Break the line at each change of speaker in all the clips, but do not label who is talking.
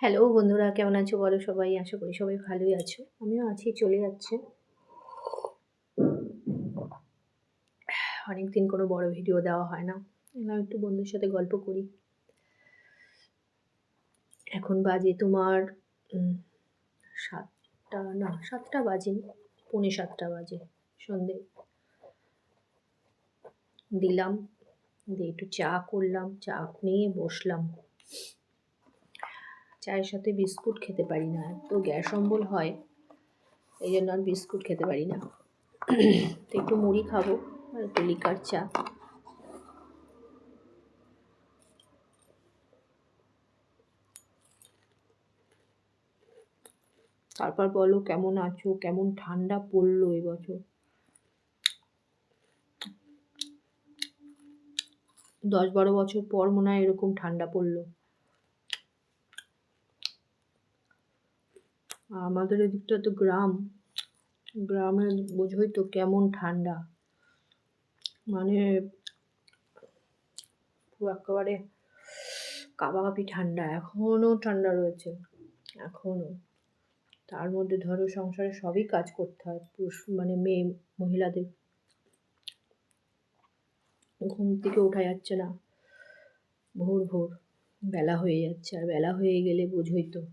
Hello বন্ধুরা, কেমন আছো বলো সবাই? আশা করি সবাই ভালোই আছো। আমিও আছি, চলে যাচ্ছে। অনেকদিন কোনো বড় ভিডিও দেওয়া হয় না। এলাম একটু বন্ধুর সাথে গল্প করি। এখন বাজে তোমার 7টা বাজেনি, 6:45 বাজে। সন্ধে দিলাম, দিয়ে একটু চা করলাম, চা নিয়ে বসলাম। চায়ের সাথে বিস্কুট খেতে পারি না, এত গ্যাস অম্বল হয়, এই জন্য আর বিস্কুট খেতে পারি না। তো একটু মুড়ি খাবো আর একটু লিকার চা। তারপর বলো কেমন আছো? কেমন ঠান্ডা পড়লো এবছর। 10-12 বছর পর মনে হয় এরকম ঠান্ডা পড়লো। আমাদের এদিকটা তো গ্রামের বোঝোই তো কেমন ঠান্ডা, মানে পুরো একেবারে কাঁপাকাঁপি ঠান্ডা। এখনো ঠান্ডা রয়েছে, এখনো। তার মধ্যে ধরো সংসারে সবই কাজ করতে হয়, পুরুষ মানে মেয়ে মহিলাদের। ঘুম থেকে ওঠা যাচ্ছে না, ভোর ভোর বেলা হয়ে যাচ্ছে, আর বেলা হয়ে গেলে বোঝোই তো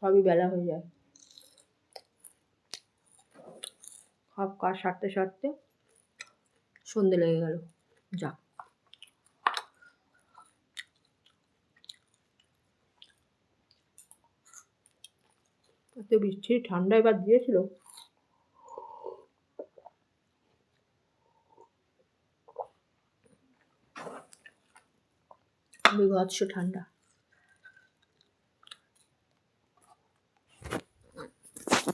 সবই বেলা হয়ে যায়। সব কাজ সারতে সারতে সন্ধে লেগে গেল। যাক, এত বিচ্ছিরি ঠান্ডা এবার দিয়েছিল, বিভৎস ঠান্ডা।